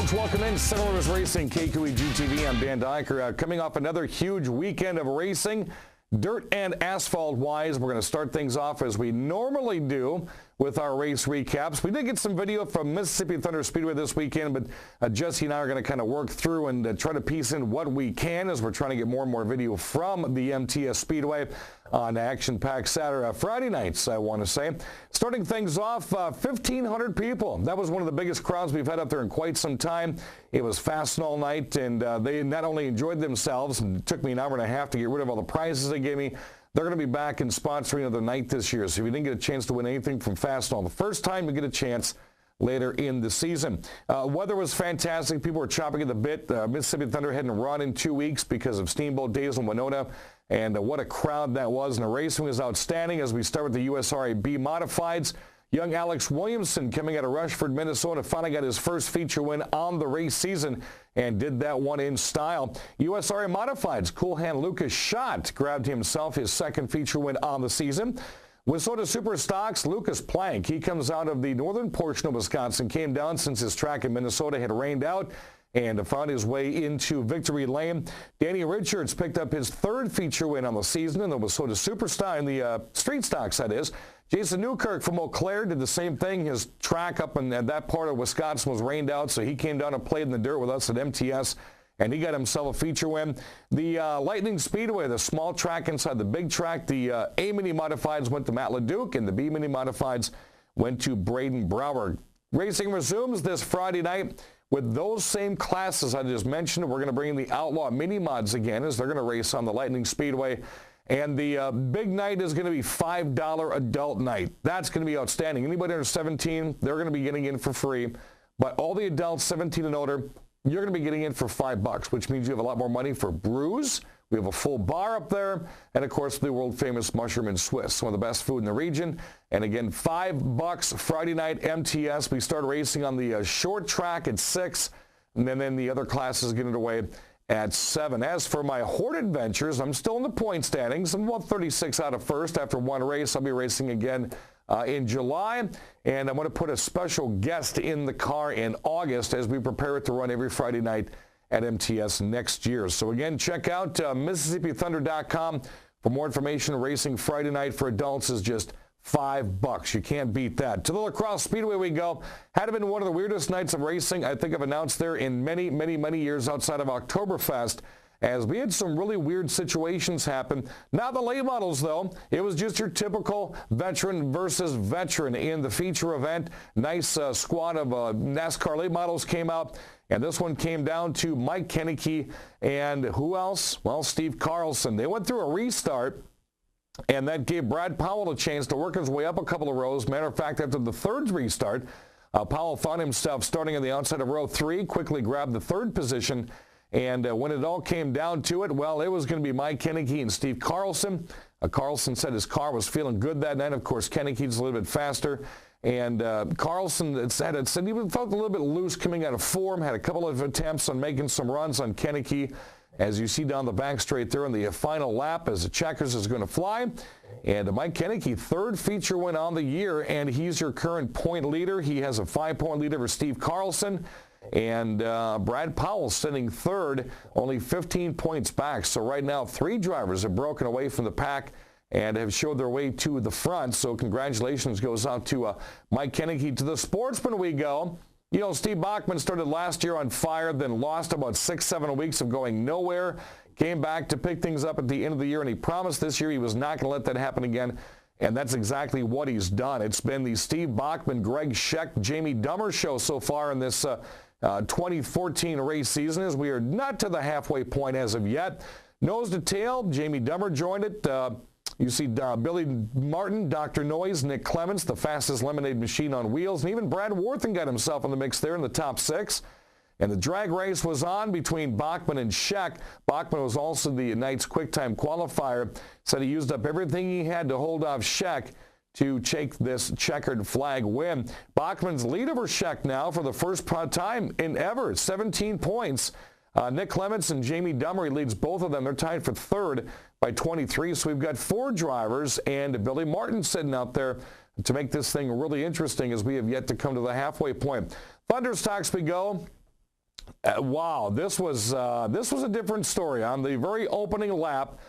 folks, welcome in. Settlers Racing, KQEG TV. I'm Dan Dyker. Coming off another huge weekend of racing, dirt and asphalt-wise. We're going to start things off as we normally do with our race recaps. We did get some video from Mississippi Thunder Speedway this weekend, but Jesse and I are going to kind of work through and try to piece in what we can as we're trying to get more and more video from the MTS Speedway on action-packed Friday nights, I want to say. Starting things off, 1,500 people. That was one of the biggest crowds we've had up there in quite some time. It was fast all night, and they not only enjoyed themselves, and it took me an hour and a half to get rid of all the prizes they gave me. They're going to be back and sponsoring another night this year. So if you didn't get a chance to win anything from Fastenal the first time, you get a chance later in the season. Weather was fantastic. People were chopping at the bit. Mississippi Thunder hadn't run in 2 weeks because of Steamboat Days in Winona. And what a crowd that was. And the racing was outstanding as we start with the USRA B Modifieds. Young Alex Williamson, coming out of Rushford, Minnesota, finally got his first feature win on the race season and did that one in style. USRA Modifieds, cool hand Lucas Schott grabbed himself his second feature win on the season. Wissota Super Stocks, Lucas Plank, he comes out of the northern portion of Wisconsin, came down since his track in Minnesota had rained out and found his way into victory lane. Danny Richards picked up his third feature win on the season in the Wissota Superstar, in the street stocks, that is. Jason Newkirk from Eau Claire did the same thing. His track up in that part of Wisconsin was rained out, so he came down and played in the dirt with us at MTS, and he got himself a feature win. The Lightning Speedway, the small track inside the big track, the A Mini Modifieds went to Matt LeDuc, and the B Mini Modifieds went to Braden Brower. Racing resumes this Friday night with those same classes I just mentioned. We're going to bring in the Outlaw Mini Mods again as they're going to race on the Lightning Speedway. And the big night is going to be $5 adult night. That's going to be outstanding. Anybody under 17, they're going to be getting in for free. But all the adults 17 and older, you're going to be getting in for $5, which means you have a lot more money for brews. We have a full bar up there. And, of course, the world-famous Mushroom and Swiss, one of the best food in the region. And, again, $5 Friday night MTS. We start racing on the short track at 6, and then the other classes get underway at 7. As for my Horde Adventures, I'm still in the point standings. I'm about 36 out of first after one race. I'll be racing again in July, and I'm going to put a special guest in the car in August as we prepare it to run every Friday night at MTS next year. So again, check out MississippiThunder.com for more information. Racing Friday night for adults is just $5. You can't beat that. To the La Crosse Speedway we go. Had been one of the weirdest nights of racing I think I've announced there in many, many, many years outside of Oktoberfest, as we had some really weird situations happen. Not the late models, though. It was just your typical veteran versus veteran in the feature event. Nice squad of NASCAR late models came out, and this one came down to Mike Kenneke and who else? Well, Steve Carlson. They went through a restart, and that gave Brad Powell a chance to work his way up a couple of rows. Matter of fact, after the third restart, Powell found himself starting on the outside of row 3, quickly grabbed the third position, and when it all came down to it, well, it was going to be Mike Kenneke and Steve Carlson. Carlson said his car was feeling good that night. Of course, Kenneke's a little bit faster. And Carlson said he felt a little bit loose coming out of form, had a couple of attempts on making some runs on Kenneke, as you see down the back straight there in the final lap as the checkers is going to fly. And Mike Kenneke, third feature win on the year, and he's your current point leader. He has a 5-point lead over Steve Carlson. And Brad Powell sitting third, only 15 points back. So right now, 3 drivers have broken away from the pack and have showed their way to the front. So congratulations goes out to Mike Kenneke. To the Sportsman we go. You know, Steve Bachman started last year on fire, then lost about 6-7 weeks of going nowhere. Came back to pick things up at the end of the year, and he promised this year he was not going to let that happen again. And that's exactly what he's done. It's been the Steve Bachman, Greg Scheck, Jamie Dummer show so far in this 2014 race season, as we are not to the halfway point as of yet. Nose to tail, Jamie Dummer joined it. You see Billy Martin, Dr. Noise, Nick Clements, the fastest lemonade machine on wheels, and even Brad Worthen got himself in the mix there in the top 6. And the drag race was on between Bachman and Scheck. Bachman was also the night's QuickTime qualifier. Said he used up everything he had to hold off Scheck to take this checkered flag win. Bachman's lead over Scheck now for the first time in ever, 17 points. Nick Clements and Jamie Dummer, he leads both of them. They're tied for third by 23. So we've got 4 drivers and Billy Martin sitting out there to make this thing really interesting as we have yet to come to the halfway point. Thunder stocks we go. Wow, this was a different story. On the very opening lap,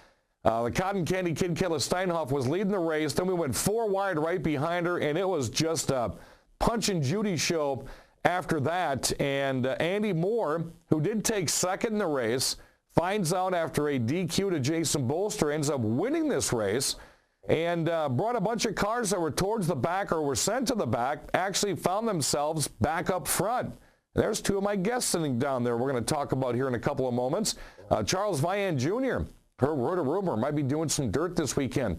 the Cotton Candy Kid, Kayla Steinhoff, was leading the race. Then we went 4 wide right behind her, and it was just a Punch and Judy show after that. And Andy Moore, who did take second in the race, finds out after a DQ to Jason Bolster, ends up winning this race, and brought a bunch of cars that were towards the back or were sent to the back, actually found themselves back up front. There's 2 of my guests sitting down there we're going to talk about here in a couple of moments. Charles Vian Jr., heard a rumor, might be doing some dirt this weekend.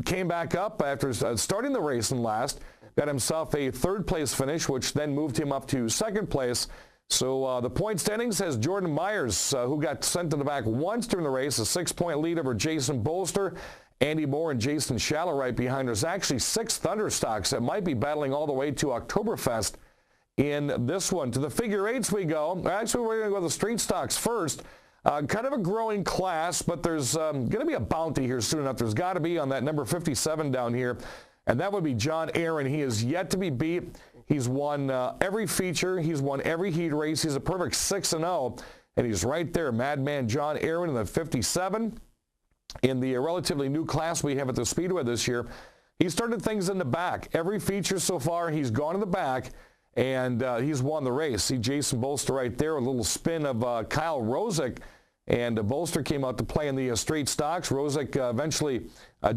Came back up after starting the race in last, got himself a 3rd place finish, which then moved him up to 2nd place. So the point standings has Jordan Myers, who got sent to the back once during the race, a 6-point lead over Jason Bolster. Andy Moore and Jason Schaller right behind. There's actually 6 Thunderstocks that might be battling all the way to Oktoberfest in this one. To the figure 8s we go. Actually, we're going to go to the street stocks first. Kind of a growing class, but there's going to be a bounty here soon enough. There's got to be on that number 57 down here, and that would be John Aaron. He is yet to be beat. He's won every feature. He's won every heat race. He's a perfect 6-0, and he's right there. Madman John Aaron in the 57. In the relatively new class we have at the Speedway this year, he started things in the back. Every feature so far, he's gone in the back, and he's won the race. See Jason Bolster right there, a little spin of Kyle Rosick, and Bolster came out to play in the street stocks. Rosick eventually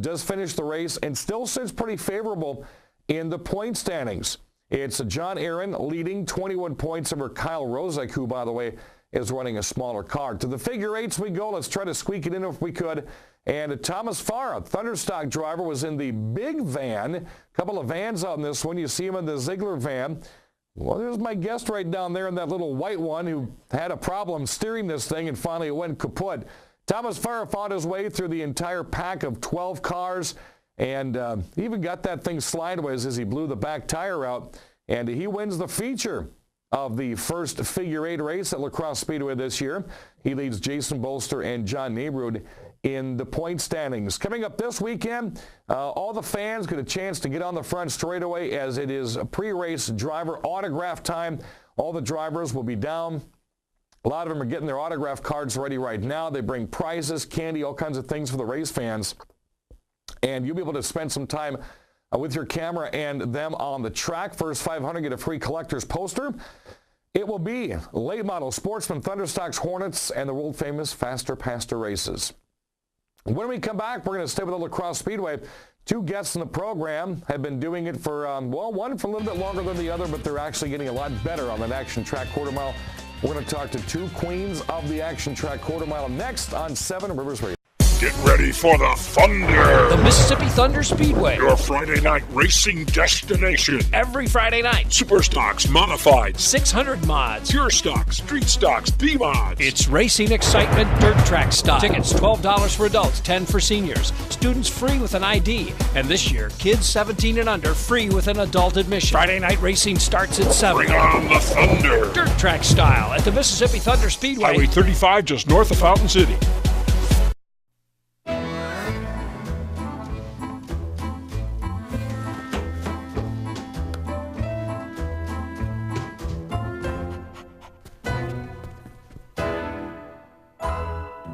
does finish the race and still sits pretty favorable in the point standings. It's John Aaron leading 21 points over Kyle Rosick, who, by the way, is running a smaller car. To the figure 8s we go. Let's try to squeak it in if we could. And Thomas Farah, Thunderstock driver, was in the big van. A couple of vans out in this one. You see him in the Ziegler van. Well, there's my guest right down there in that little white one who had a problem steering this thing, and finally it went kaput. Thomas Farah fought his way through the entire pack of 12 cars, and even got that thing sideways as he blew the back tire out. And he wins the feature of the first figure 8 race at La Crosse Speedway this year. He leads Jason Bolster and John Nabrud in the point standings. Coming up this weekend, all the fans get a chance to get on the front straightaway as it is a pre-race driver autograph time. All the drivers will be down. A lot of them are getting their autograph cards ready right now. They bring prizes, candy, all kinds of things for the race fans. And you'll be able to spend some time with your camera and them on the track. First 500 get a free collector's poster. It will be late model Sportsman, Thunderstocks, Hornets, and the world-famous Faster Pastor races. When we come back, we're going to stay with the La Crosse Speedway. 2 guests in the program have been doing it for, one for a little bit longer than the other, but they're actually getting a lot better on that action track quarter mile. We're going to talk to 2 queens of the action track quarter mile next on 7 Rivers Radio. Get ready for the Thunder! The Mississippi Thunder Speedway. Your Friday night racing destination. Every Friday night. Super stocks, modified. 600 mods. Pure stocks, street stocks, B-mods. It's racing excitement, dirt track style. Tickets $12 for adults, $10 for seniors. Students free with an ID. And this year, kids 17 and under free with an adult admission. Friday night racing starts at 7. Bring on the Thunder! Dirt track style at the Mississippi Thunder Speedway. Highway 35 just north of Fountain City.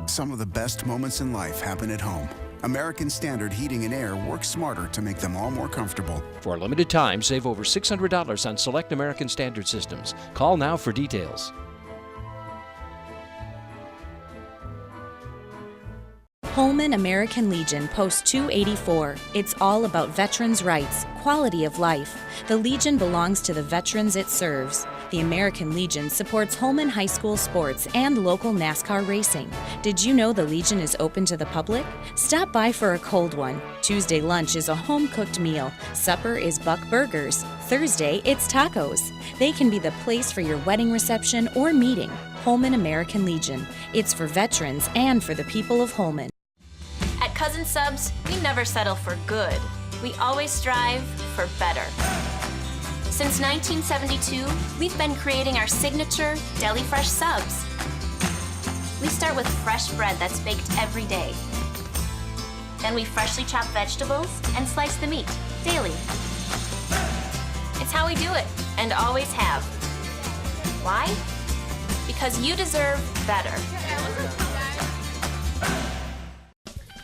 Some of the best moments in life happen at home. American Standard Heating and Air works smarter to make them all more comfortable. For a limited time, save over $600 on select American Standard systems. Call now for details. Holman American Legion Post 284. It's all about veterans' rights, quality of life. The Legion belongs to the veterans it serves. The American Legion supports Holman High School sports and local NASCAR racing. Did you know the Legion is open to the public? Stop by for a cold one. Tuesday lunch is a home-cooked meal. Supper is Buck Burgers. Thursday, it's tacos. They can be the place for your wedding reception or meeting. Holman American Legion. It's for veterans and for the people of Holman. At Cousin Subs, we never settle for good. We always strive for better. Since 1972, we've been creating our signature Deli Fresh subs. We start with fresh bread that's baked every day. Then we freshly chop vegetables and slice the meat daily. It's how we do it, and always have. Why? Because you deserve better.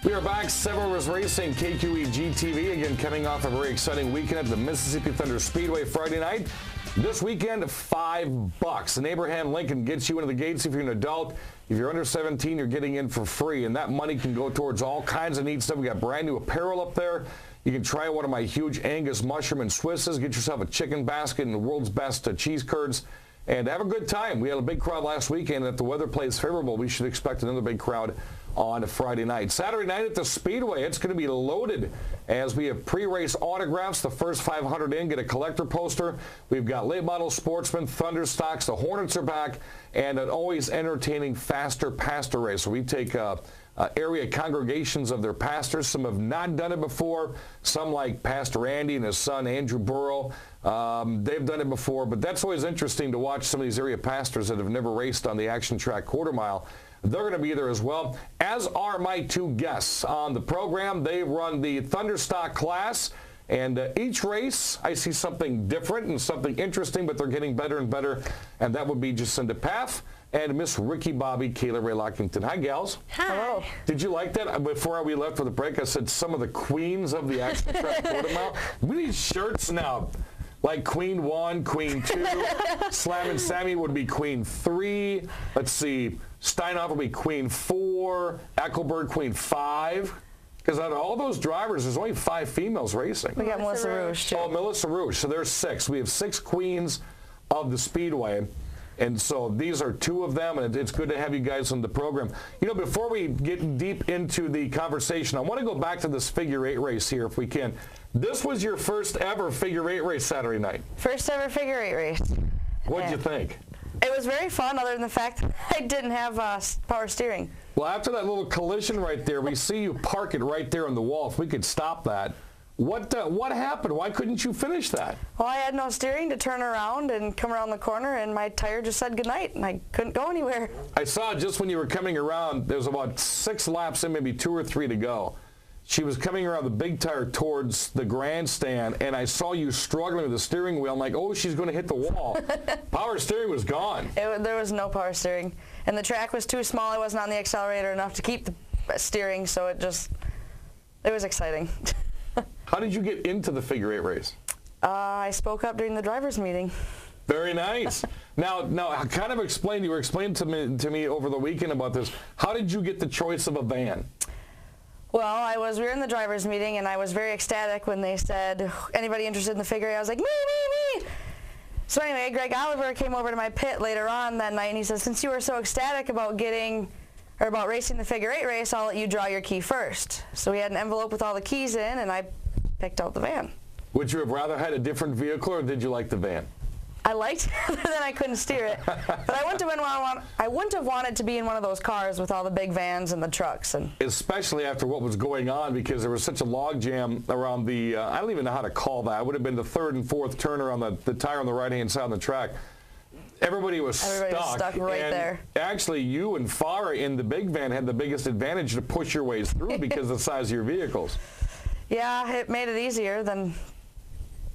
We are back. Several was racing KQE GTV again, coming off a very exciting weekend at the Mississippi Thunder Speedway Friday night. This weekend, $5. And Abraham Lincoln gets you into the gates if you're an adult. If you're under 17, you're getting in for free, and that money can go towards all kinds of neat stuff. We got brand new apparel up there. You can try one of my huge Angus mushroom and Swisses. Get yourself a chicken basket and the world's best cheese curds, and have a good time. We had a big crowd last weekend, and if the weather plays favorable, we should expect another big crowd on Friday night. Saturday night at the Speedway, it's going to be loaded as we have pre-race autographs. The first 500 in get a collector poster. We've got late model sportsmen, Thunder stocks, the Hornets are back, and an always entertaining faster pastor race. So we take area congregations of their pastors. Some have not done it before. Some, like Pastor Andy and his son Andrew Burrow, they've done it before. But that's always interesting to watch some of these area pastors that have never raced on the action track quarter mile. They're going to be there as well, as are my two guests on the program. They run the Thunderstock class, and each race I see something different and something interesting, but they're getting better and better, and that would be Jacinda Paff and Miss Ricky Bobby, Kayla Ray Lockington. Hi, gals. Hi. Hello. Did you like that? Before we left for the break, I said some of the queens of the action track quarter mile. We need shirts now. Like Queen 1, Queen 2, Slam and Sammy would be Queen 3. Let's see, Steinhoff would be Queen 4, Eckelberg Queen 5. Because out of all those drivers, there's only 5 females racing. We got Melissa Rouge, too. Oh, Melissa Rouge. So there's 6. We have 6 queens of the Speedway. And so these are 2 of them, and it's good to have you guys on the program. You know, before we get deep into the conversation, I want to go back to this figure 8 race here, if we can. This was your first ever figure 8 race Saturday night. First ever figure 8 race. What'd you think? It was very fun, other than the fact that I didn't have power steering. Well, after that little collision right there, we see you park it right there on the wall. If we could stop that. What happened? Why couldn't you finish that? Well, I had no steering to turn around and come around the corner, and my tire just said goodnight, and I couldn't go anywhere. I saw just when you were coming around, there was about 6 laps in, maybe 2 or 3 to go. She was coming around the big tire towards the grandstand, and I saw you struggling with the steering wheel. I'm like, oh, she's going to hit the wall. Power steering was gone. There was no power steering, and the track was too small. I wasn't on the accelerator enough to keep the steering, so it was exciting. How did you get into the figure 8 race? I spoke up during the driver's meeting. Very nice. Now, kind of explain. You were explaining to me over the weekend about this. How did you get the choice of a van? Well, we were in the driver's meeting, and I was very ecstatic when they said, anybody interested in the figure 8? I was like, me. So anyway, Greg Oliver came over to my pit later on that night, and he said, since you were so ecstatic about racing the figure 8 race, I'll let you draw your key first. So we had an envelope with all the keys in, and I picked out the van. Would you have rather had a different vehicle, or did you like the van? I liked it, other than I couldn't steer it. But I wouldn't have wanted to be in one of those cars with all the big vans and the trucks. Especially after what was going on, because there was such a log jam around the, I don't even know how to call that. It would have been the 3rd and 4th turner on the tire on the right-hand side of the track. Everybody was stuck right there. Actually, you and Farah in the big van had the biggest advantage to push your ways through because of the size of your vehicles. Yeah, it made it easier than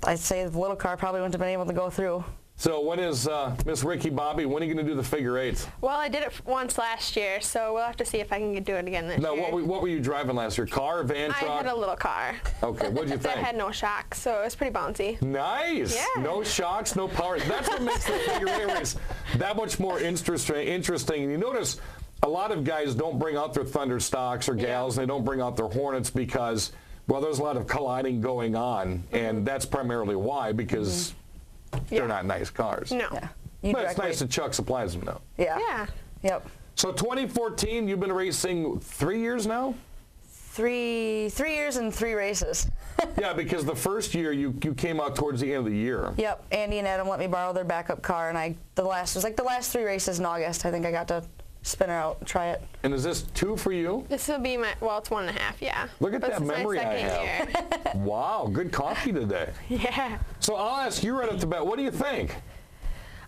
I'd say the little car probably wouldn't have been able to go through. So when is Miss Ricky Bobby, when are you going to do the figure 8s? Well, I did it once last year, so we'll have to see if I can do it again this year. Now, what were you driving last year? Car, van, truck? I had a little car. Okay, what'd you think? That had no shocks, so it was pretty bouncy. Nice. Yeah. No shocks, no power. That's what makes the figure 8 race that much more interesting. And you notice a lot of guys don't bring out their Thunder stocks or gals. Yeah. They don't bring out their Hornets because, well, there's a lot of colliding going on, and that's primarily why, because they're not nice cars. No. Yeah. But it's nice that Chuck supplies them, though. Yeah. Yep. So 2014, you've been racing 3 years now? 3 years and 3 races. Yeah, because the first year you came out towards the end of the year. Yep. Andy and Adam let me borrow their backup car, and the last 3 races in August. I think I got to spin her out and try it. And is this 2 for you? This will be it's 1.5, yeah. Look at that memory I have. Wow, good coffee today. Yeah. So I'll ask you right off the bat, what do you think?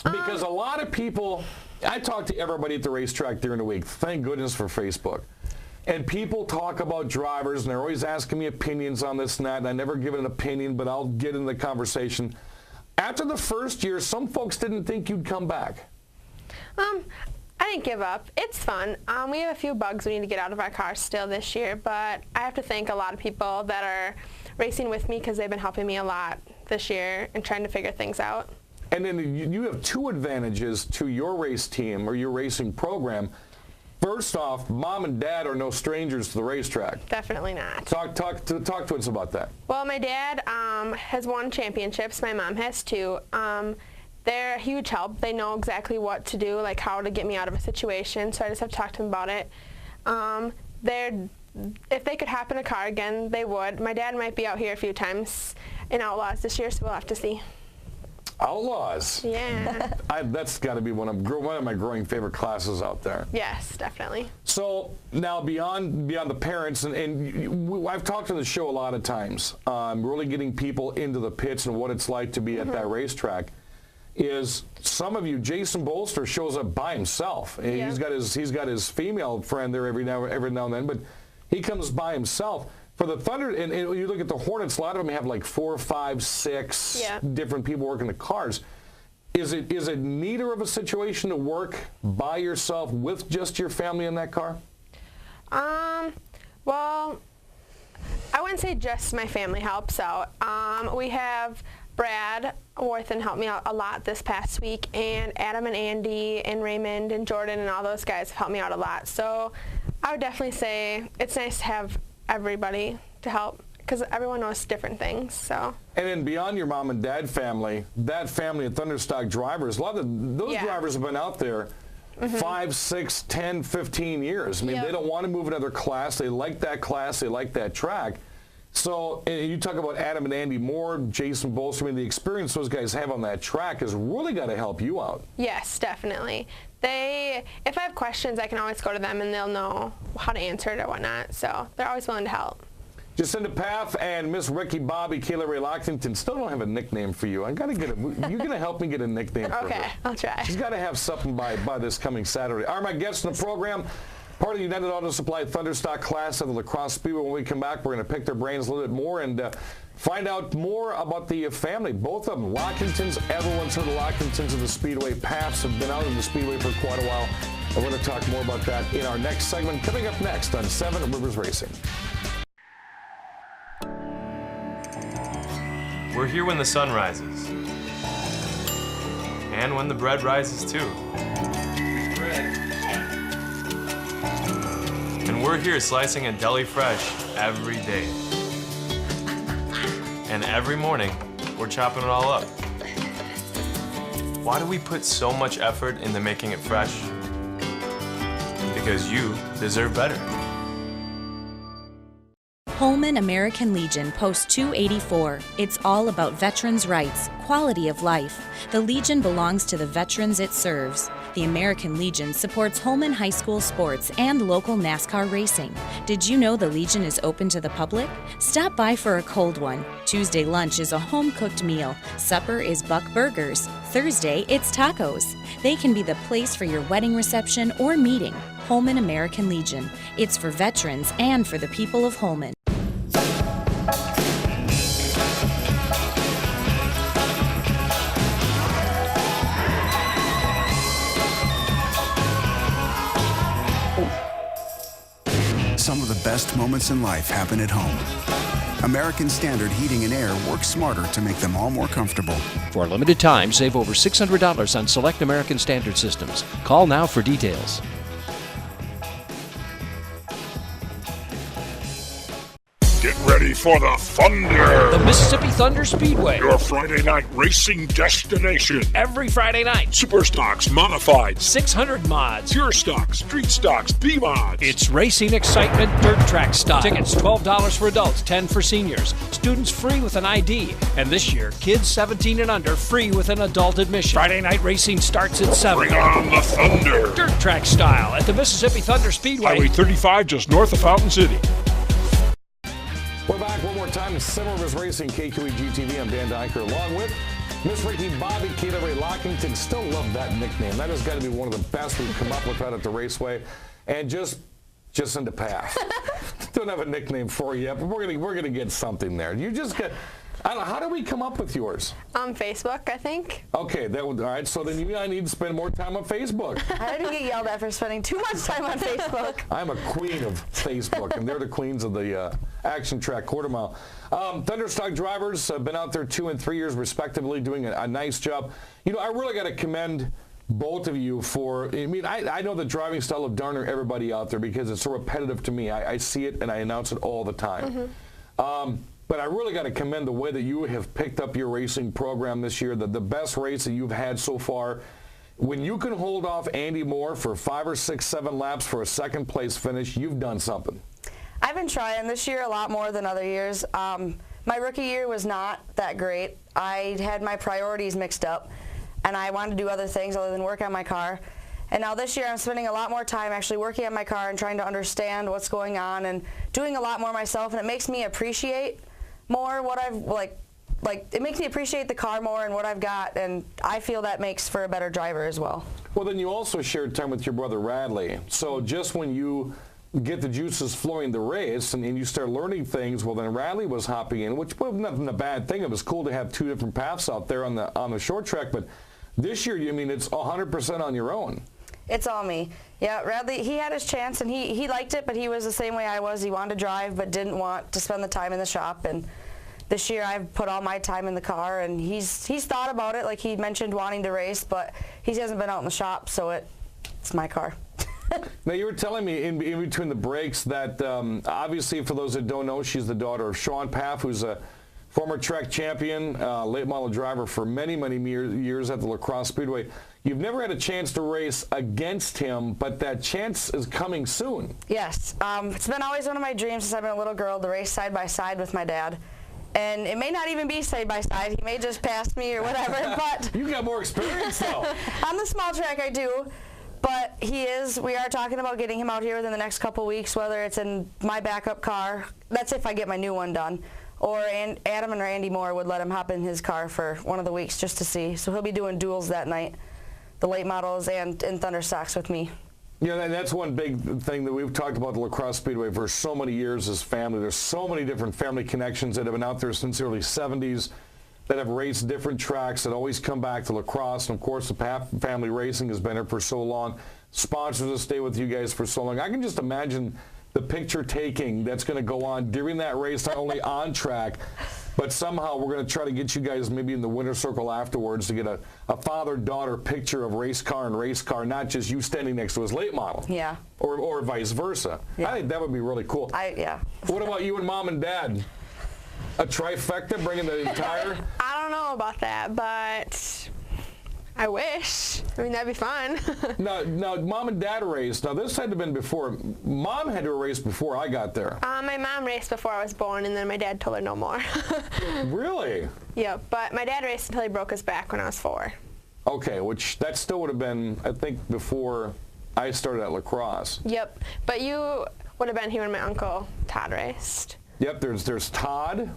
Because a lot of people, I talk to everybody at the racetrack during the week. Thank goodness for Facebook. And people talk about drivers, and they're always asking me opinions on this and that, and I never give an opinion, but I'll get in the conversation. After the first year, some folks didn't think you'd come back. I didn't give up. It's fun. We have a few bugs we need to get out of our cars still this year, but I have to thank a lot of people that are racing with me because they've been helping me a lot this year and trying to figure things out. And then you have two advantages to your race team or your racing program. First off, Mom and Dad are no strangers to the racetrack. Definitely not. Talk to us about that. Well, my dad has won championships. My mom has too. They're a huge help. They know exactly what to do, like how to get me out of a situation, so I just have to talk to them about it. If they could hop in a car again, they would. My dad might be out here a few times in Outlaws this year, so we'll have to see. Outlaws? Yeah. That's got to be one of my growing favorite classes out there. Yes, definitely. So now beyond the parents, and I've talked to the show a lot of times, really getting people into the pits and what it's like to be at that racetrack. Is some of you, Jason Bolster shows up by himself. Yeah. He's got his female friend there every now and then, but he comes by himself. For the Thunder, and you look at the Hornets, a lot of them have like 4, 5, 6 different people working the cars. Is it neater of a situation to work by yourself with just your family in that car? Well, I wouldn't say just my family helps out. We have Brad Worthen helped me out a lot this past week, and Adam and Andy and Raymond and Jordan and all those guys have helped me out a lot. So I would definitely say it's nice to have everybody to help because everyone knows different things. So. And then beyond your mom and dad family, that family of Thunderstock drivers, a lot of those drivers have been out there 5, 6, 10, 15 years. I mean, they don't want to move another class. They like that class. They like that track. So you talk about Adam and Andy Moore, Jason Bolster. I mean, the experience those guys have on that track has really got to help you out. Yes, definitely. If I have questions, I can always go to them, and they'll know how to answer it or whatnot. So they're always willing to help. Jacinda Paff and Miss Ricky Bobby, Kayla Ray Lockington still don't have a nickname for you. I got to get you're going to help me get a nickname for her. Okay, I'll try. She's got to have something by this coming Saturday. Are my guests in the program? Part of the United Auto Supply Thunderstock class at the La Crosse Speedway. When we come back, we're going to pick their brains a little bit more and find out more about the family. Both of them, Lockingtons. Everyone's heard of Lockingtons of the Speedway. Paffs have been out in the Speedway for quite a while. And we're going to talk more about that in our next segment. Coming up next on 7 Rivers Racing. We're here when the sun rises. And when the bread rises too. And we're here slicing a deli fresh every day. And every morning, we're chopping it all up. Why do we put so much effort into making it fresh? Because you deserve better. Holman American Legion Post 284. It's all about veterans' rights, quality of life. The Legion belongs to the veterans it serves. The American Legion supports Holman High School sports and local NASCAR racing. Did you know the Legion is open to the public? Stop by for a cold one. Tuesday lunch is a home-cooked meal. Supper is Buck Burgers. Thursday, it's tacos. They can be the place for your wedding reception or meeting. Holman American Legion. It's for veterans and for the people of Holman. Some of the best moments in life happen at home. American Standard Heating and Air works smarter to make them all more comfortable. For a limited time, save over $600 on select American Standard systems. Call now for details. Get ready for the Thunder! The Mississippi Thunder Speedway. Your Friday night racing destination. Every Friday night. Super stocks, modified, 600 mods. pure stocks, street stocks, B-mods. It's racing excitement, dirt track style. Tickets $12 for adults, $10 for seniors. Students free with an ID. And this year, kids 17 and under free with an adult admission. Friday night racing starts at 7. Bring on the Thunder! Dirt track style at the Mississippi Thunder Speedway. Highway 35 just north of Fountain City. We're back one more time. 7 Rivers Racing, KQEG TV. I'm Dan Dyker, along with Miss Ricky Bobby, Kayla Ray Lockington. Still love that nickname. That has got to be one of the best we've come up with out at the Raceway. And just in the path. Don't have a nickname for you yet, but we're gonna get something there. You just get How do we come up with yours? On Facebook, I think. Okay, all right. So then you and I need to spend more time on Facebook. I didn't get yelled at for spending too much time on Facebook. I'm a queen of Facebook, and they're the queens of the action track quarter mile. Thunderstock drivers have been out there 2 and 3 years respectively, doing a nice job. You know, I really got to commend both of you for, I know the driving style of darn near everybody out there because it's so repetitive to me. I see it and I announce it all the time. But I really got to commend the way that you have picked up your racing program this year, the best race that you've had so far. When you can hold off Andy Moore for 5 or 6, 7 laps for a second place finish, you've done something. I've been trying this year a lot more than other years. My rookie year was not that great. I had my priorities mixed up, and I wanted to do other things other than work on my car. And now this year I'm spending a lot more time actually working on my car and trying to understand what's going on and doing a lot more myself, and it makes me appreciate more what I've, it makes me appreciate the car more and what I've got, and I feel that makes for a better driver as well. Well, then you also shared time with your brother Radley. So just when you get the juices flowing the race and you start learning things, well, then Radley was hopping in, which was nothing a bad thing. It was cool to have 2 different paths out there on the short track, but this year, it's 100% on your own. It's all me. Yeah, Radley, he had his chance, and he liked it, but he was the same way I was. He wanted to drive, but didn't want to spend the time in the shop. And this year, I've put all my time in the car, and he's thought about it, like he mentioned wanting to race, but he hasn't been out in the shop, so it's my car. Now, you were telling me in between the breaks that obviously, for those that don't know, she's the daughter of Sean Paff, who's a former track champion, late model driver for many, many years at the La Crosse Speedway. You've never had a chance to race against him, but that chance is coming soon. Yes. It's been always one of my dreams since I've been a little girl to race side by side with my dad. And it may not even be side by side. He may just pass me or whatever. But you got more experience, though. On the small track, I do. But we are talking about getting him out here within the next couple weeks, whether it's in my backup car. That's if I get my new one done. Or Adam and Randy Moore would let him hop in his car for one of the weeks just to see. So he'll be doing duels that night, the late models and Thunderstocks with me. Yeah, and that's one big thing that we've talked about the La Crosse Speedway for so many years as family. There's so many different family connections that have been out there since the early 70s that have raced different tracks that always come back to La Crosse. And, of course, the Paff family racing has been here for so long. Sponsors have stayed with you guys for so long. I can just imagine the picture taking that's going to go on during that race, not only on track, but somehow we're going to try to get you guys maybe in the winner's circle afterwards to get a father-daughter picture of race car and race car, not just you standing next to his late model. Yeah. Or vice versa. Yeah. I think that would be really cool. Yeah. What about you and Mom and Dad? A trifecta, bringing the entire? I don't know about that, but I wish. I mean, that'd be fun. Now, Mom and Dad raced. Now, this had to have been before. Mom had to race before I got there. My mom raced before I was born, and then my dad told her no more. Really? Yeah, but my dad raced until he broke his back when I was 4. Okay, which that still would have been, I think, before I started at La Crosse. Yep, but you would have been here when my uncle Todd raced. Yep, there's Todd,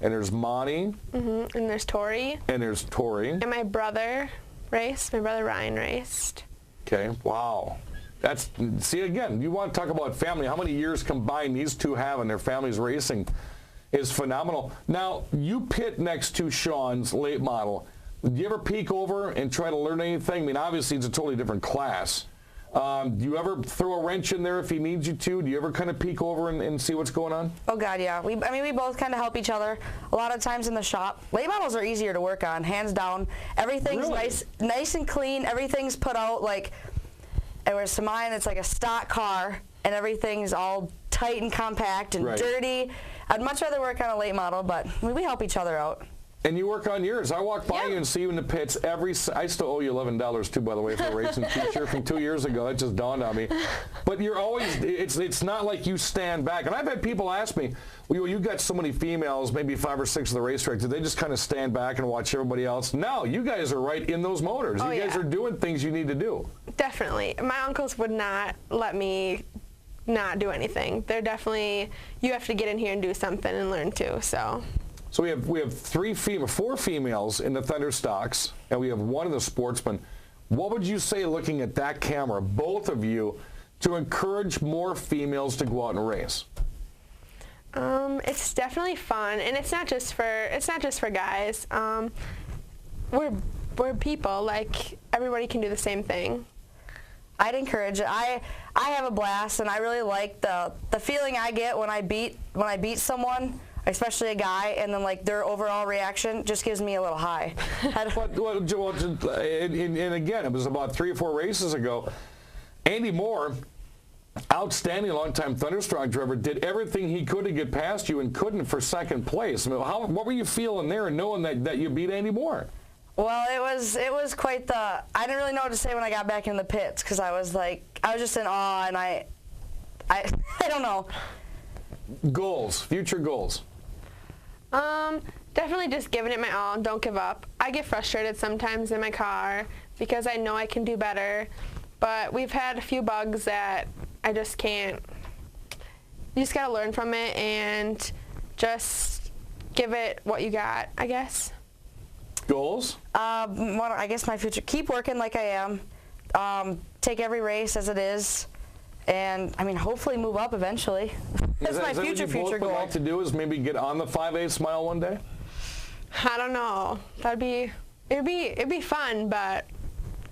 and there's Monty. And there's Tori. And there's Tori. And my brother raced. My brother Ryan raced. Okay, wow. See, again, you want to talk about family. How many years combined these two have in their families racing is phenomenal. Now, you pit next to Sean's late model. Do you ever peek over and try to learn anything? I mean, obviously, it's a totally different class. Do you ever throw a wrench in there if he needs you to? Do you ever kind of peek over and see what's going on? Oh, God, yeah. We both kind of help each other. A lot of times in the shop, late models are easier to work on, hands down. Everything's really? nice and clean. Everything's put out whereas to mine, it's like a stock car, and everything's all tight and compact and dirty. I'd much rather work on a late model, but we help each other out. And you work on yours. I walk by you and see you in the pits I still owe you $11 too, by the way, for a racing t-shirt from 2 years ago. That just dawned on me. But you're always, it's not like you stand back. And I've had people ask me, well, you got so many females, maybe 5 or 6 of the racetrack. Did they just kind of stand back and watch everybody else? No, you guys are right in those motors. You guys are doing things you need to do. Definitely. My uncles would not let me not do anything. They're definitely, you have to get in here and do something and learn too, so. So we have 4 females in the Thunderstocks, and we have 1 of the sportsmen. What would you say, looking at that camera, both of you, to encourage more females to go out and race? It's definitely fun, and it's not just for guys. We're people. Like, everybody can do the same thing. I'd encourage it. I have a blast, and I really like the feeling I get when I beat someone, especially a guy, and then like their overall reaction just gives me a little high. And again, it was about 3 or 4 races ago. Andy Moore, outstanding longtime Thunderstruck driver, did everything he could to get past you and couldn't for second place. I mean, what were you feeling there, knowing that you beat Andy Moore? Well, it was quite I didn't really know what to say when I got back in the pits, because I was just in awe, and I don't know. Goals, future goals. Definitely just giving it my all. Don't give up. I get frustrated sometimes in my car because I know I can do better, but we've had a few bugs that I just can't. You just gotta learn from it and just give it what you got, I guess. Goals? Well, I guess my future, keep working like I am, take every race as it is, and I mean, hopefully move up eventually. That's my future goal. What would like to do is maybe get on the 5/8 mile one day? I don't know. It'd be fun, but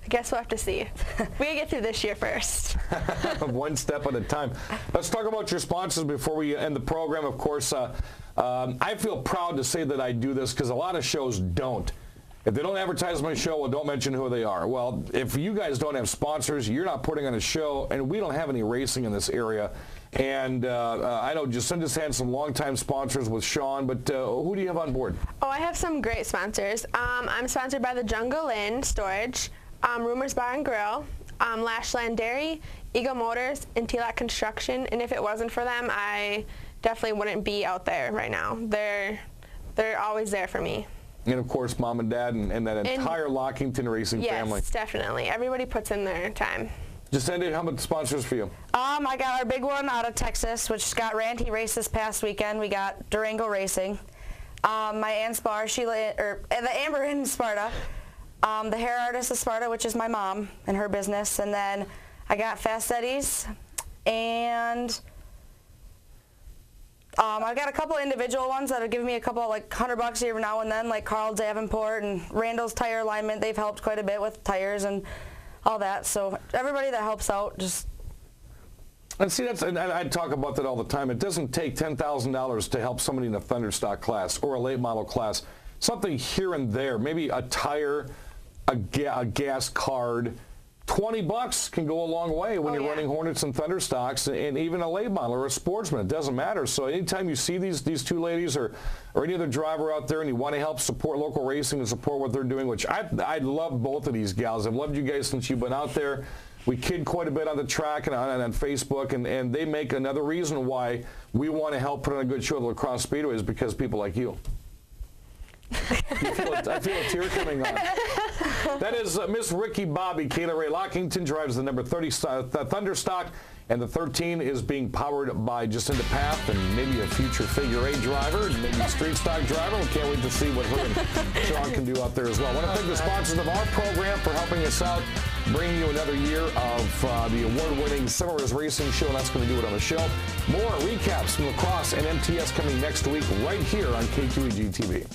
I guess we'll have to see. We gotta get through this year first. One step at a time. Let's talk about your sponsors before we end the program. Of course, I feel proud to say that I do this because a lot of shows don't. If they don't advertise my show, well, don't mention who they are. Well, if you guys don't have sponsors, you're not putting on a show, and we don't have any racing in this area. And I know Jacinda's had some longtime sponsors with Sean, but who do you have on board? Oh, I have some great sponsors. I'm sponsored by the Jungle Inn Storage, Rumors Bar and Grill, Lashland Dairy, Eagle Motors, and T-Lot Construction. And if it wasn't for them, I definitely wouldn't be out there right now. They're always there for me. And, of course, Mom and Dad and that entire Lockington racing family. Yes, definitely. Everybody puts in their time. Jacinda, how about sponsors for you? I got our big one out of Texas, which Scott Rand, he raced this past weekend. We got Durango Racing. My Aunt Spar, the Amber in Sparta. The hair artist of Sparta, which is my mom and her business. And then I got Fast Eddie's. And I've got a couple individual ones that have given me a couple, like $100 every now and then, like Carl Davenport and Randall's Tire Alignment. They've helped quite a bit with tires and all that. So everybody that helps out, just. And see, and I talk about that all the time. It doesn't take $10,000 to help somebody in a Thunderstock class or a late model class. Something here and there, maybe a tire, a gas card. $20 can go a long way when you're running Hornets and Thunderstocks, and even a late model or a sportsman. It doesn't matter. So anytime you see these two ladies or any other driver out there and you want to help support local racing and support what they're doing, which I love both of these gals. I've loved you guys since you've been out there. We kid quite a bit on the track and on Facebook, and they make another reason why we want to help put on a good show at La Crosse Speedway is because people like you. I feel a tear coming on. That is Miss Ricky Bobby. Kayla Ray Lockington drives the number 30 Thunderstock, and the 13 is being powered by Jacinda Path and maybe a future figure 8 driver, maybe a street stock driver. We can't wait to see what her and Sean can do out there as well. I want to thank the sponsors of our program for helping us out, bringing you another year of the award-winning Summer is Racing show, and that's going to do it on the show. More recaps from La Crosse and MTS coming next week right here on K2EG TV.